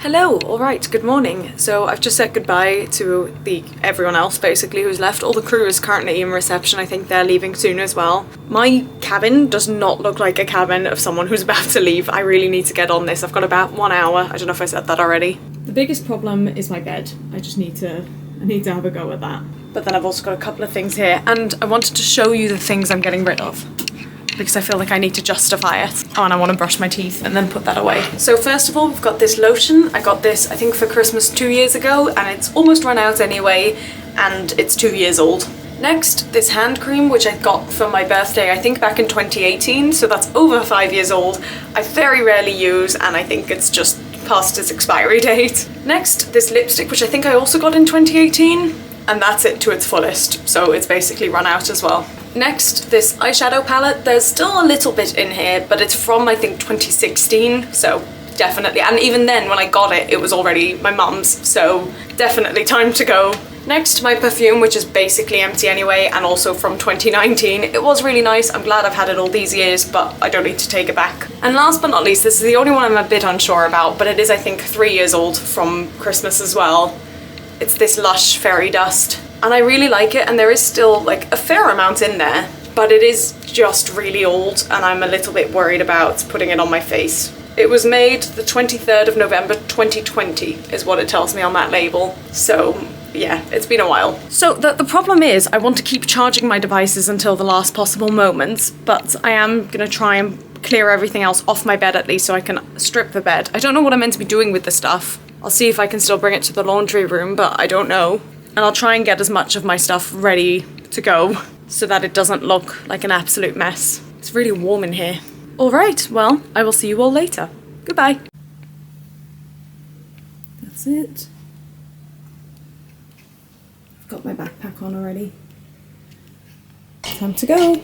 Hello, alright, good morning. So I've just said goodbye to everyone else basically who's left. All the crew is currently in reception. I think they're leaving soon as well. My cabin does not look like a cabin of someone who's about to leave. I really need to get on this. I've got about 1 hour. I don't know if I said that already. The biggest problem is my bed. I need to have a go at that. But then I've also got a couple of things here, and I wanted to show you the things I'm getting rid of, because I feel like I need to justify it. Oh, and I want to brush my teeth and then put that away. So first of all, we've got this lotion. I got this, I think, for Christmas 2 years ago, and it's almost run out anyway, and it's 2 years old. Next, this hand cream, which I got for my birthday, I think back in 2018, so that's over 5 years old. I very rarely use, and I think it's just past its expiry date. Next, this lipstick, which I think I also got in 2018, and that's it to its fullest, so it's basically run out as well. Next, this eyeshadow palette. There's still a little bit in here, but it's from, I think, 2016, so definitely. And even then, when I got it, it was already my mum's, so definitely time to go. Next, my perfume, which is basically empty anyway, and also from 2019. It was really nice. I'm glad I've had it all these years, but I don't need to take it back. And last but not least, this is the only one I'm a bit unsure about, but it is, I think, 3 years old from Christmas as well. It's this Lush Fairy Dust. And I really like it, and there is still like a fair amount in there, but it is just really old, and I'm a little bit worried about putting it on my face. It was made the 23rd of November 2020 is what it tells me on that label. So yeah, it's been a while. So the problem is I want to keep charging my devices until the last possible moment, but I am gonna try and clear everything else off my bed at least so I can strip the bed. I don't know what I'm meant to be doing with the stuff. I'll see if I can still bring it to the laundry room, but I don't know. And I'll try and get as much of my stuff ready to go so that it doesn't look like an absolute mess. It's really warm in here. All right, well, I will see you all later. Goodbye. That's it. I've got my backpack on already. Time to go.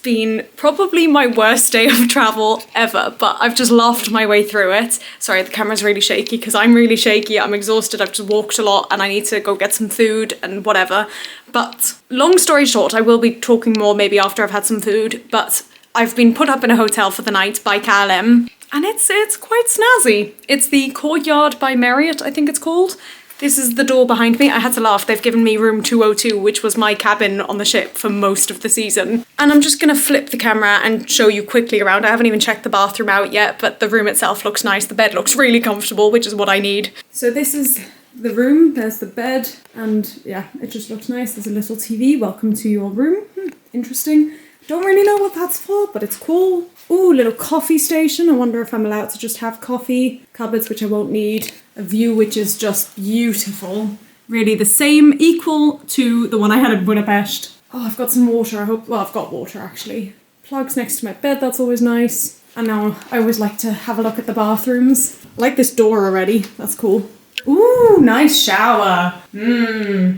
been probably my worst day of travel ever, but I've just laughed my way through it. Sorry, the camera's really shaky because I'm really shaky. I'm exhausted. I've just walked a lot and I need to go get some food and whatever. But long story short, I will be talking more maybe after I've had some food, but I've been put up in a hotel for the night by KLM and it's quite snazzy. It's the Courtyard by Marriott, I think it's called. This is the door behind me. I had to laugh. They've given me room 202, which was my cabin on the ship for most of the season. And I'm just gonna flip the camera and show you quickly around. I haven't even checked the bathroom out yet, but the room itself looks nice. The bed looks really comfortable, which is what I need. So this is the room. There's the bed, and yeah, it just looks nice. There's a little TV. Welcome to your room. Interesting. Don't really know what that's for, but it's cool. Ooh, little coffee station. I wonder if I'm allowed to just have coffee. Cupboards, which I won't need. A view, which is just beautiful. Really the same, equal to the one I had in Budapest. Oh, I've got some water. I've got water actually. Plugs next to my bed, that's always nice. And now I always like to have a look at the bathrooms. I like this door already. That's cool. Ooh, nice shower. Very,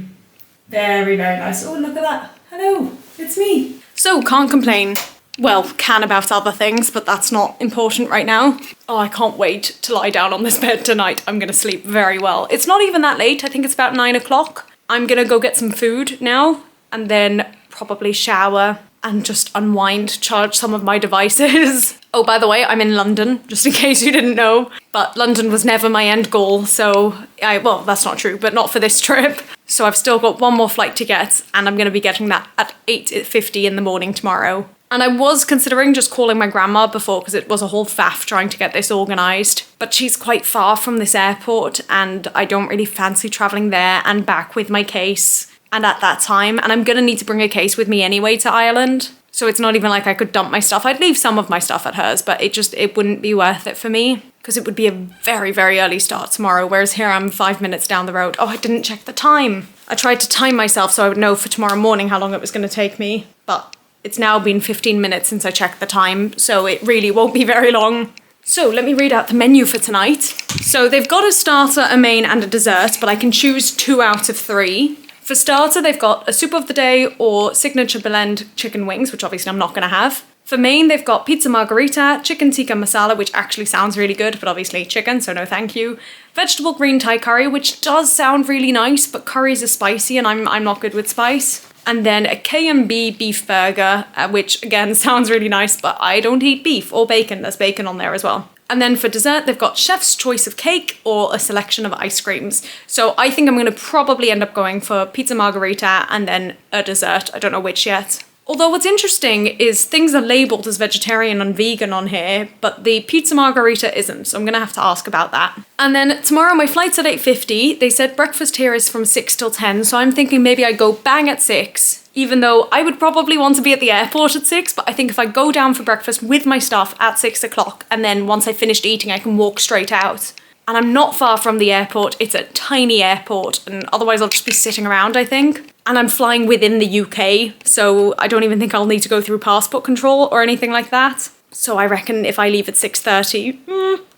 very nice. Oh, look at that. Hello, it's me. So, can't complain. Well, can about other things, but that's not important right now. Oh, I can't wait to lie down on this bed tonight. I'm gonna sleep very well. It's not even that late. I think it's about 9 o'clock. I'm gonna go get some food now and then probably shower and just unwind, charge some of my devices. Oh, by the way, I'm in London, just in case you didn't know. But London was never my end goal, so well, that's not true, but not for this trip. So I've still got one more flight to get, and I'm gonna be getting that at 8:50 in the morning tomorrow. And I was considering just calling my grandma before because it was a whole faff trying to get this organised. But she's quite far from this airport and I don't really fancy travelling there and back with my case. And at that time, and I'm going to need to bring a case with me anyway to Ireland. So it's not even like I could dump my stuff. I'd leave some of my stuff at hers, but it wouldn't be worth it for me because it would be a very, very early start tomorrow. Whereas here I'm 5 minutes down the road. Oh, I didn't check the time. I tried to time myself so I would know for tomorrow morning how long it was going to take me. But it's now been 15 minutes since I checked the time, so it really won't be very long. So let me read out the menu for tonight. So they've got a starter, a main and a dessert, but I can choose 2 out of 3. For starter, they've got a soup of the day or signature blend chicken wings, which obviously I'm not going to have. For main, they've got pizza margherita, chicken tikka masala, which actually sounds really good, but obviously chicken, so no thank you. Vegetable green Thai curry, which does sound really nice, but curries are spicy and I'm not good with spice. And then a K&B beef burger, which again sounds really nice, but I don't eat beef or bacon. There's bacon on there as well. And then for dessert, they've got chef's choice of cake or a selection of ice creams. So I think I'm going to probably end up going for pizza margherita and then a dessert. I don't know which yet. Although what's interesting is things are labelled as vegetarian and vegan on here, but the pizza margherita isn't, so I'm going to have to ask about that. And then tomorrow my flight's at 8:50. They said breakfast here is from 6 till 10, so I'm thinking maybe I go bang at 6, even though I would probably want to be at the airport at 6, but I think if I go down for breakfast with my stuff at 6 o'clock, and then once I've finished eating I can walk straight out. And I'm not far from the airport, it's a tiny airport, and otherwise I'll just be sitting around, I think. And I'm flying within the UK, so I don't even think I'll need to go through passport control or anything like that. So I reckon if I leave at 6:30,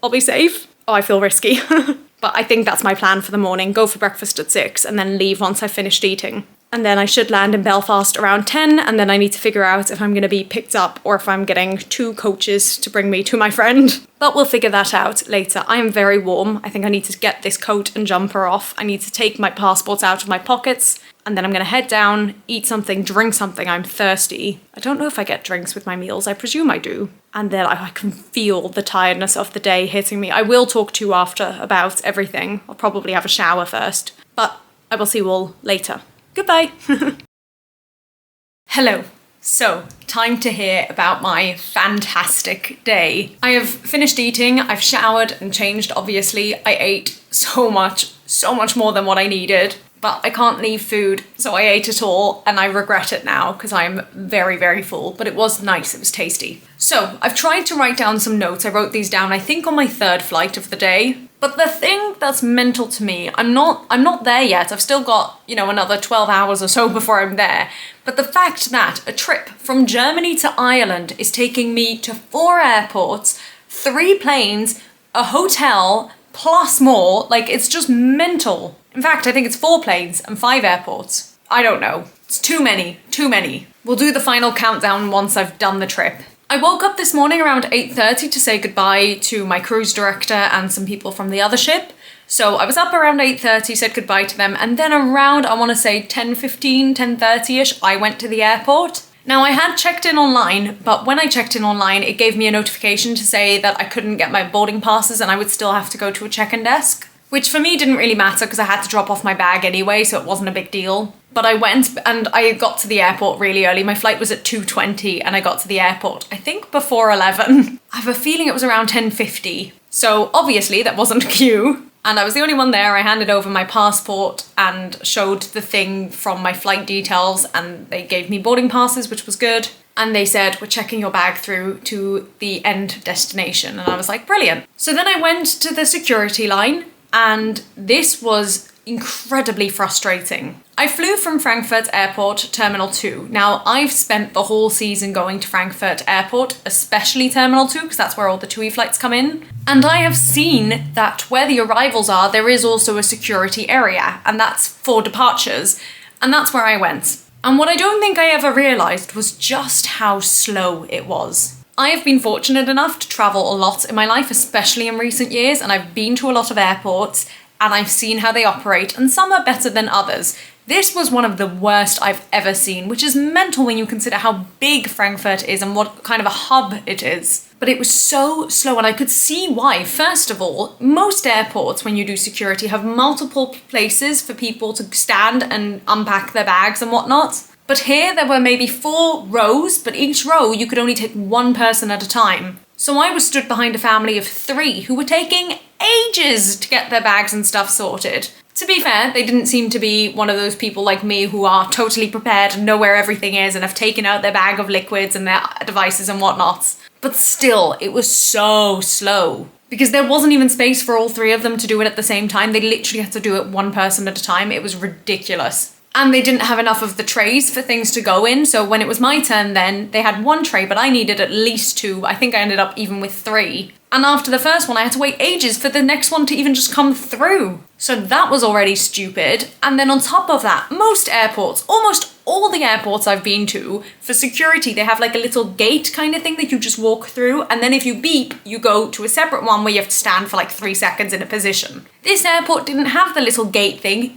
I'll be safe. Oh, I feel risky. But I think that's my plan for the morning. Go for breakfast at 6 and then leave once I've finished eating. And then I should land in Belfast around 10, and then I need to figure out if I'm going to be picked up or if I'm getting 2 coaches to bring me to my friend. But we'll figure that out later. I am very warm. I think I need to get this coat and jumper off. I need to take my passports out of my pockets, and then I'm going to head down, eat something, drink something. I'm thirsty. I don't know if I get drinks with my meals. I presume I do. And then I can feel the tiredness of the day hitting me. I will talk to you after about everything. I'll probably have a shower first, but I will see you all later. Goodbye. Hello. So, time to hear about my fantastic day. I have finished eating, I've showered and changed, obviously. I ate so much more than what I needed, but I can't leave food, so I ate it all, and I regret it now because I'm very, very full, but it was nice, it was tasty. So, I've tried to write down some notes. I wrote these down, I think, on my 3rd flight of the day. But the thing that's mental to me, I'm not there yet. I've still got, another 12 hours or so before I'm there. But the fact that a trip from Germany to Ireland is taking me to 4 airports, 3 planes, a hotel, plus more, it's just mental. In fact, I think it's 4 planes and 5 airports. I don't know. It's too many. We'll do the final countdown once I've done the trip. I woke up this morning around 8:30 to say goodbye to my cruise director and some people from the other ship. So I was up around 8:30, said goodbye to them, and then around, I want to say 10:15, 10:30ish, I went to the airport. Now, I had checked in online, but when I checked in online, it gave me a notification to say that I couldn't get my boarding passes and I would still have to go to a check-in desk, which for me didn't really matter because I had to drop off my bag anyway, so it wasn't a big deal. But I went and I got to the airport really early. My flight was at 2:20 and I got to the airport, I think before 11. I have a feeling it was around 10:50. So obviously that wasn't a queue. And I was the only one there. I handed over my passport and showed the thing from my flight details, and they gave me boarding passes, which was good. And they said, we're checking your bag through to the end destination. And I was like, brilliant. So then I went to the security line, and this was incredibly frustrating. I flew from Frankfurt Airport, Terminal 2. Now, I've spent the whole season going to Frankfurt Airport, especially Terminal 2, because that's where all the TUI flights come in. And I have seen that where the arrivals are, there is also a security area, and that's for departures. And that's where I went. And what I don't think I ever realised was just how slow it was. I have been fortunate enough to travel a lot in my life, especially in recent years, and I've been to a lot of airports, and I've seen how they operate, and some are better than others. This was one of the worst I've ever seen, which is mental when you consider how big Frankfurt is and what kind of a hub it is. But it was so slow, and I could see why. First of all, most airports, when you do security, have multiple places for people to stand and unpack their bags and whatnot. But here there were maybe 4 rows, but each row you could only take one person at a time. So I was stood behind a family of 3 who were taking ages to get their bags and stuff sorted. To be fair, they didn't seem to be one of those people like me who are totally prepared and know where everything is and have taken out their bag of liquids and their devices and whatnot. But still, it was so slow. Because there wasn't even space for all 3 of them to do it at the same time. They literally had to do it one person at a time. It was ridiculous. And they didn't have enough of the trays for things to go in. So when it was my turn then, they had 1 tray, but I needed at least 2. I think I ended up even with 3. And after the first one, I had to wait ages for the next one to even just come through. So that was already stupid. And then on top of that, most airports, almost all the airports I've been to, for security, they have like a little gate kind of thing that you just walk through. And then if you beep, you go to a separate one where you have to stand for like 3 seconds in a position. This airport didn't have the little gate thing.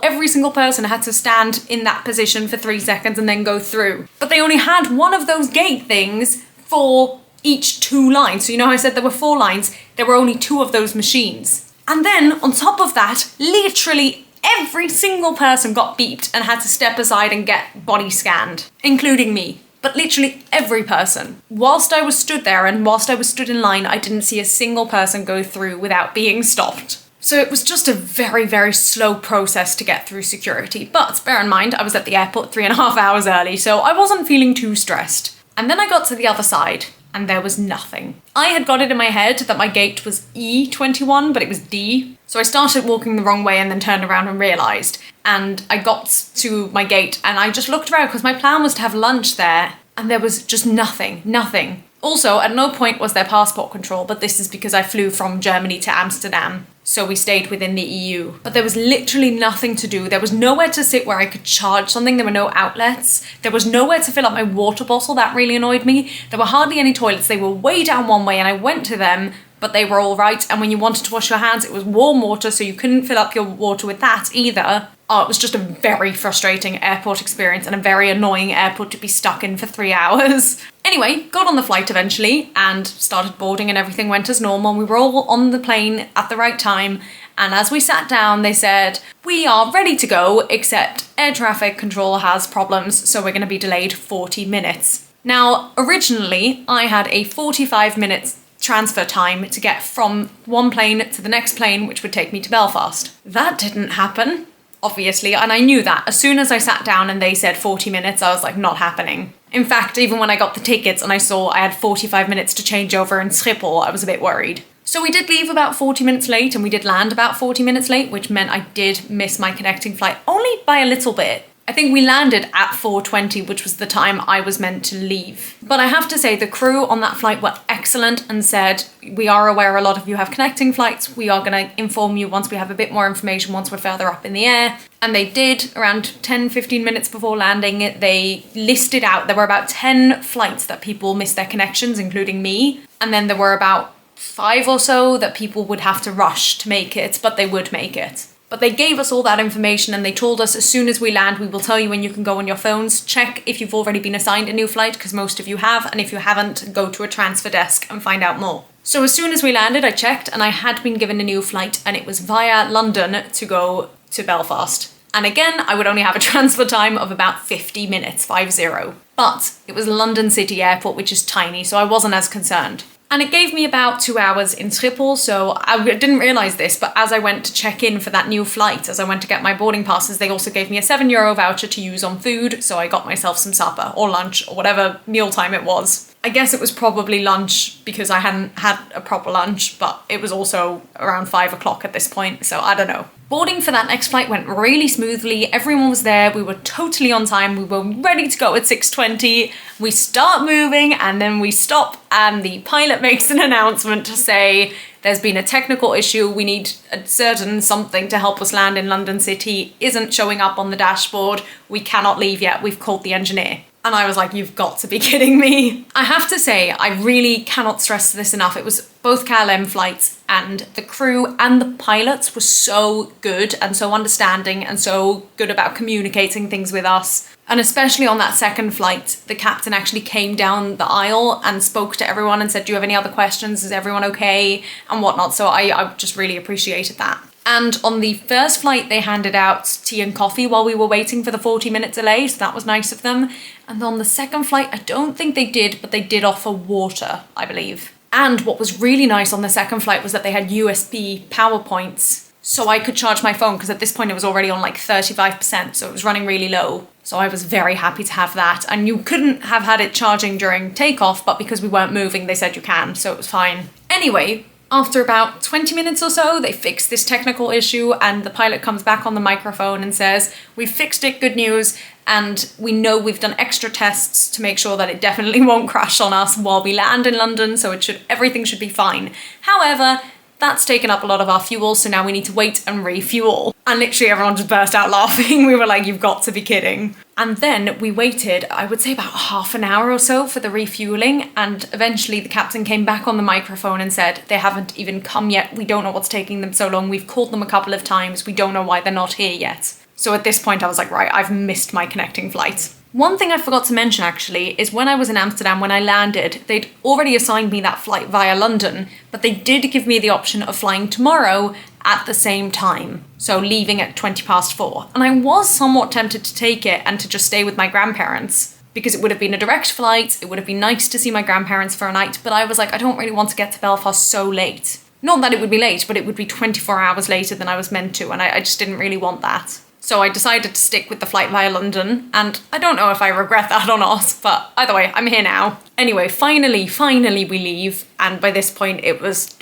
Every single person had to stand in that position for 3 seconds and then go through. But they only had one of those gate things for each 2 lines. So you know how I said there were 4 lines? There were only 2 of those machines. And then on top of that, literally every single person got beeped and had to step aside and get body scanned, including me. But literally every person. Whilst I was stood there and whilst I was stood in line, I didn't see a single person go through without being stopped. So it was just a very, very slow process to get through security. But bear in mind, I was at the airport 3.5 hours early, so I wasn't feeling too stressed. And then I got to the other side, and there was nothing. I had got it in my head that my gate was E21, but it was D. So I started walking the wrong way and then turned around and realised. And I got to my gate and I just looked around because my plan was to have lunch there, and there was just nothing. Also, at no point was there passport control, but this is because I flew from Germany to Amsterdam. So we stayed within the EU. But there was literally nothing to do. There was nowhere to sit where I could charge something. There were no outlets. There was nowhere to fill up my water bottle. That really annoyed me. There were hardly any toilets. They were way down one way and I went to them, but they were all right. And when you wanted to wash your hands, it was warm water, so you couldn't fill up your water with that either. Oh, it was just a very frustrating airport experience and a very annoying airport to be stuck in for 3 hours. Anyway, got on the flight eventually and started boarding and everything went as normal. We were all on the plane at the right time. And as we sat down, they said, we are ready to go, except air traffic control has problems, so we're going to be delayed 40 minutes. Now, originally, I had a 45 minutes transfer time to get from one plane to the next plane, which would take me to Belfast. That didn't happen, obviously, and I knew that. As soon as I sat down and they said 40 minutes, I was like, not happening. In fact, even when I got the tickets and I saw I had 45 minutes to change over in Schiphol, I was a bit worried. So we did leave about 40 minutes late and we did land about 40 minutes late, which meant I did miss my connecting flight only by a little bit. I think we landed at 4:20, which was the time I was meant to leave. But I have to say the crew on that flight were excellent. excellent and said, we are aware a lot of you have connecting flights. We are going to inform you once we have a bit more information, once we're further up in the air. And they did. Around 10-15 minutes before landing, they listed out, there were about 10 flights that people missed their connections, including me. And then there were about 5 or so that people would have to rush to make it, but they would make it. But they gave us all that information and they told us as soon as we land, we will tell you when you can go on your phones. Check if you've already been assigned a new flight, because most of you have. And if you haven't, go to a transfer desk and find out more. So as soon as we landed, I checked and I had been given a new flight and it was via London to go to Belfast. And again, I would only have a transfer time of about 50 minutes, 50. But it was London City Airport, which is tiny, so I wasn't as concerned. And it gave me about 2 hours in Schiphol, so I didn't realise this, but as I went to check in for that new flight, as I went to get my boarding passes, they also gave me a €7 voucher to use on food, so I got myself some supper, or lunch, or whatever mealtime it was. I guess it was probably lunch, because I hadn't had a proper lunch, but it was also around 5 o'clock at this point, so I don't know. Boarding for that next flight went really smoothly, everyone was there, we were totally on time, we were ready to go at 6:20, we start moving and then we stop and the pilot makes an announcement to say there's been a technical issue, we need a certain something to help us land in London City, isn't showing up on the dashboard, we cannot leave yet, we've called the engineer. And I was like, you've got to be kidding me. I have to say, I really cannot stress this enough. It was both KLM flights and the crew and the pilots were so good and so understanding and so good about communicating things with us. And especially on that second flight, the captain actually came down the aisle and spoke to everyone and said, do you have any other questions? Is everyone okay? And whatnot. So I just really appreciated that. And on the first flight, they handed out tea and coffee while we were waiting for the 40-minute delay, so that was nice of them. And on the second flight, I don't think they did, but they did offer water, I believe. And what was really nice on the second flight was that they had USB power points, so I could charge my phone, because at this point it was already on like 35%, so it was running really low. So I was very happy to have that. And you couldn't have had it charging during takeoff, but because we weren't moving, they said you can, so it was fine. Anyway, after about 20 minutes or so, they fixed this technical issue and the pilot comes back on the microphone and says, we've fixed it, good news, and we know we've done extra tests to make sure that it definitely won't crash on us while we land in London, so everything should be fine. However, that's taken up a lot of our fuel, so now we need to wait and refuel. And literally everyone just burst out laughing. We were like, you've got to be kidding. And then we waited, I would say about half an hour or so for the refueling, and eventually the captain came back on the microphone and said, they haven't even come yet, we don't know what's taking them so long, we've called them a couple of times, we don't know why they're not here yet. So at this point I was like, right, I've missed my connecting flight. One thing I forgot to mention actually is when I was in Amsterdam, when I landed, they'd already assigned me that flight via London, but they did give me the option of flying tomorrow at the same time, so leaving at 4:20. And I was somewhat tempted to take it and to just stay with my grandparents, because it would have been a direct flight, it would have been nice to see my grandparents for a night, but I was like, I don't really want to get to Belfast so late. Not that it would be late, but it would be 24 hours later than I was meant to, and I just didn't really want that. So I decided to stick with the flight via London, and I don't know if I regret that or not, but either way, I'm here now. Anyway, finally we leave, and by this point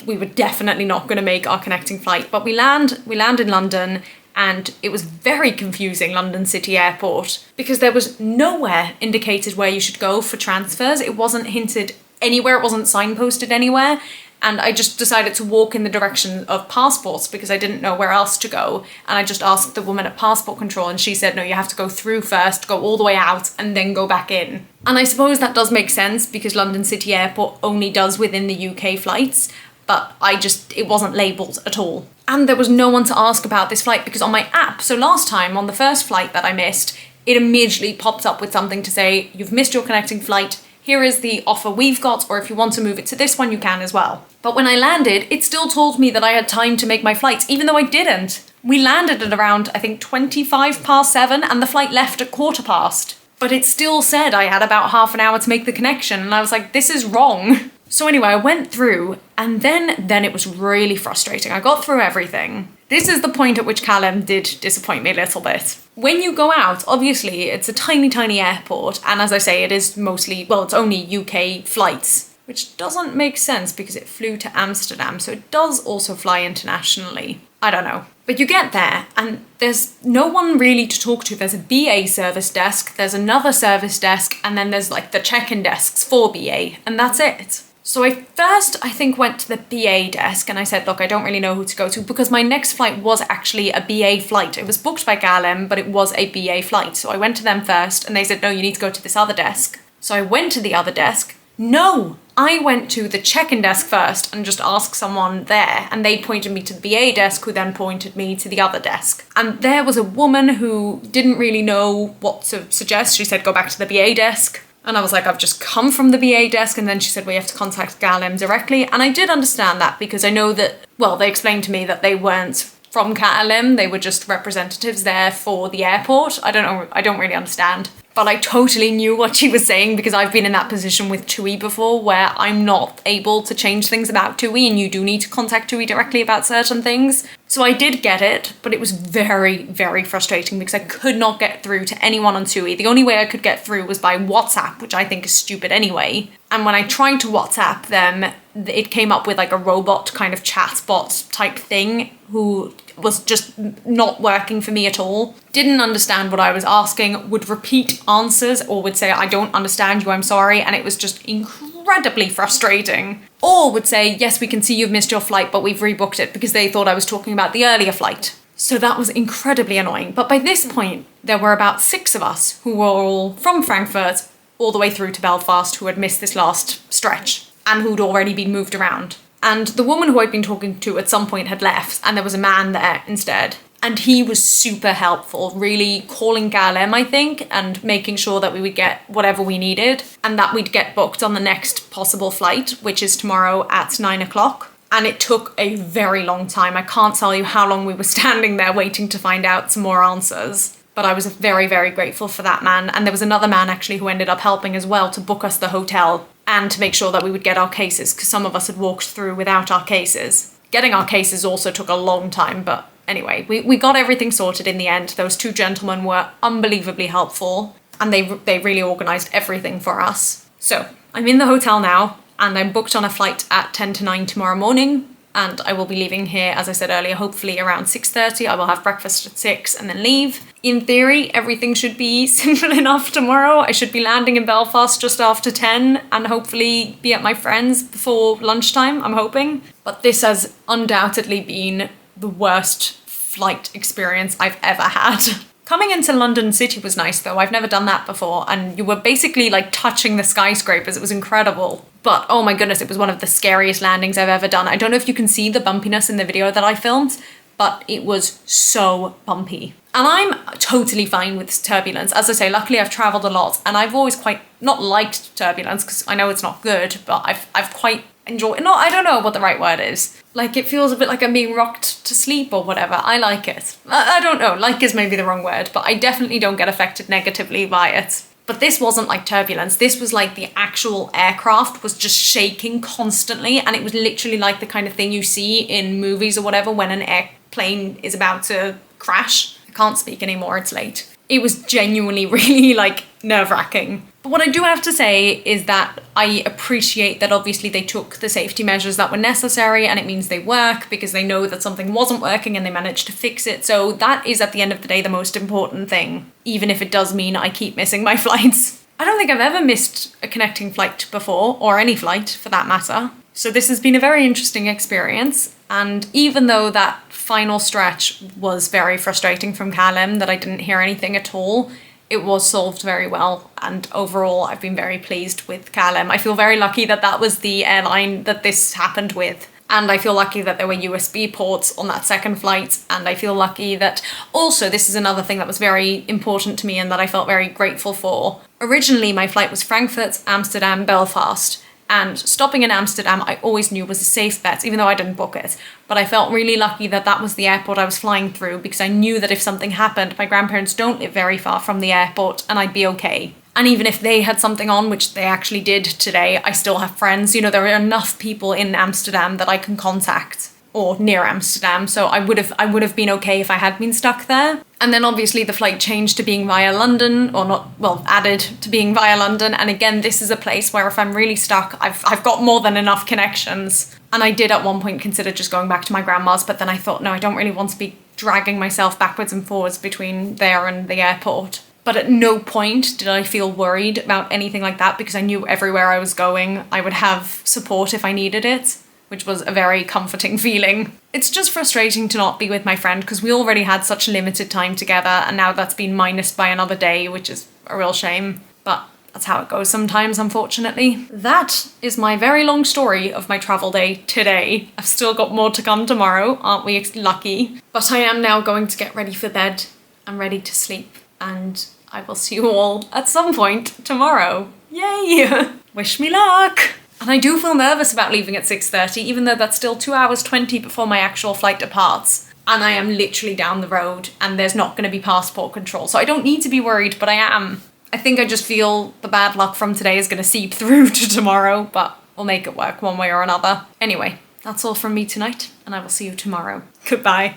we were definitely not going to make our connecting flight, but we land in London, and it was very confusing, London City Airport, because there was nowhere indicated where you should go for transfers. It wasn't hinted anywhere, it wasn't signposted anywhere. And I just decided to walk in the direction of passports because I didn't know where else to go. And I just asked the woman at passport control and she said, no, you have to go through first, go all the way out and then go back in. And I suppose that does make sense because London City Airport only does within the UK flights, but it wasn't labelled at all. And there was no one to ask about this flight because on my app, so last time on the first flight that I missed, it immediately popped up with something to say, you've missed your connecting flight, here is the offer we've got, or if you want to move it to this one, you can as well. But when I landed, it still told me that I had time to make my flights, even though I didn't. We landed at around, I think, 7:25, and the flight left at 7:15. But it still said I had about half an hour to make the connection, and I was like, this is wrong. So anyway, I went through, and then it was really frustrating. I got through everything. This is the point at which KLM did disappoint me a little bit. When you go out, obviously, it's a tiny, tiny airport, and as I say, it is mostly, well, it's only UK flights, which doesn't make sense because it flew to Amsterdam, so it does also fly internationally. I don't know. But you get there, and there's no one really to talk to. There's a BA service desk, there's another service desk, and then there's like the check-in desks for BA, and that's it. So I first, I think, went to the BA desk and I said, look, I don't really know who to go to, because my next flight was actually a BA flight. It was booked by KLM, but it was a BA flight. So I went to them first and they said, no, you need to go to this other desk. So I went to the other desk. No, I went to the check-in desk first and just asked someone there, and they pointed me to the BA desk, who then pointed me to the other desk. And there was a woman who didn't really know what to suggest. She said, go back to the BA desk. And I was like, I've just come from the BA desk. And then she said, well, you have to contact KLM directly. And I did understand that, because I know that, well, they explained to me that they weren't from KLM. They were just representatives there for the airport. I don't know. I don't really understand. But I totally knew what she was saying, because I've been in that position with TUI before, where I'm not able to change things about TUI and you do need to contact TUI directly about certain things. So I did get it, but it was very, very frustrating because I could not get through to anyone on TUI. The only way I could get through was by WhatsApp, which I think is stupid anyway. And when I tried to WhatsApp them, it came up with like a robot kind of chatbot type thing, who was just not working for me at all. Didn't understand what I was asking, would repeat answers, or would say, I don't understand you, I'm sorry. And it was just incredibly frustrating. Or would say, yes, we can see you've missed your flight, but we've rebooked it, because they thought I was talking about the earlier flight. So that was incredibly annoying. But by this point, there were about 6 of us who were all from Frankfurt all the way through to Belfast, who had missed this last stretch and who'd already been moved around. And the woman who I'd been talking to at some point had left, and there was a man there instead. And he was super helpful, really calling KLM, I think, and making sure that we would get whatever we needed, and that we'd get booked on the next possible flight, which is tomorrow at 9 o'clock. And it took a very long time. I can't tell you how long we were standing there waiting to find out some more answers. But I was very, very grateful for that man. And there was another man actually who ended up helping as well to book us the hotel and to make sure that we would get our cases, because some of us had walked through without our cases. Getting our cases also took a long time, but anyway, we got everything sorted in the end. Those 2 gentlemen were unbelievably helpful, and they really organised everything for us. So I'm in the hotel now, and I'm booked on a flight at 10 to 9 tomorrow morning. And I will be leaving here, as I said earlier, hopefully around 6:30. I will have breakfast at 6 and then leave. In theory, everything should be simple enough tomorrow. I should be landing in Belfast just after 10 and hopefully be at my friend's before lunchtime, I'm hoping. But this has undoubtedly been the worst flight experience I've ever had. Coming into London City was nice though. I've never done that before, and you were basically like touching the skyscrapers. It was incredible. But oh my goodness, it was one of the scariest landings I've ever done. I don't know if you can see the bumpiness in the video that I filmed, but it was so bumpy. And I'm totally fine with turbulence. As I say, luckily I've travelled a lot, and I've always quite not liked turbulence, because I know it's not good, but I've quite enjoyed it. No, I don't know what the right word is. Like, it feels a bit like I'm being rocked to sleep or whatever. I like it. I don't know, like is maybe the wrong word, but I definitely don't get affected negatively by it. But this wasn't like turbulence. This was like the actual aircraft was just shaking constantly, and it was literally like the kind of thing you see in movies or whatever when an airplane is about to crash. I can't speak anymore, it's late. It was genuinely really like nerve-wracking. But what I do have to say is that I appreciate that obviously they took the safety measures that were necessary, and it means they work because they know that something wasn't working and they managed to fix it. So that is at the end of the day the most important thing, even if it does mean I keep missing my flights. I don't think I've ever missed a connecting flight before, or any flight for that matter. So this has been a very interesting experience, and even though that final stretch was very frustrating from KLM, that I didn't hear anything at all, it was solved very well, and overall I've been very pleased with KLM. I feel very lucky that that was the airline that this happened with, and I feel lucky that there were USB ports on that second flight, and I feel lucky that also, this is another thing that was very important to me and that I felt very grateful for. Originally my flight was Frankfurt, Amsterdam, Belfast, and stopping in Amsterdam I always knew was a safe bet, even though I didn't book it. But I felt really lucky that that was the airport I was flying through, because I knew that if something happened, my grandparents don't live very far from the airport, and I'd be okay. And even if they had something on, which they actually did today, I still have friends. You know, there are enough people in Amsterdam that I can contact, or near Amsterdam, so I would have been okay if I had been stuck there. And then obviously the flight changed to being via London, or not, well, added to being via London. And again, this is a place where if I'm really stuck, I've got more than enough connections. And I did at one point consider just going back to my grandma's, but then I thought, no, I don't really want to be dragging myself backwards and forwards between there and the airport. But at no point did I feel worried about anything like that because I knew everywhere I was going I would have support if I needed it, which was a very comforting feeling. It's just frustrating to not be with my friend because we already had such limited time together and now that's been minused by another day, which is a real shame. But that's how it goes sometimes, unfortunately. That is my very long story of my travel day today. I've still got more to come tomorrow, aren't we lucky? But I am now going to get ready for bed. I'm ready to sleep. And I will see you all at some point tomorrow. Yay! Wish me luck! And I do feel nervous about leaving at 6:30, even though that's still 2 hours 20 before my actual flight departs. And I am literally down the road and there's not going to be passport control. So I don't need to be worried, but I am. I think I just feel the bad luck from today is going to seep through to tomorrow, but we'll make it work one way or another. Anyway, that's all from me tonight, and I will see you tomorrow. Goodbye.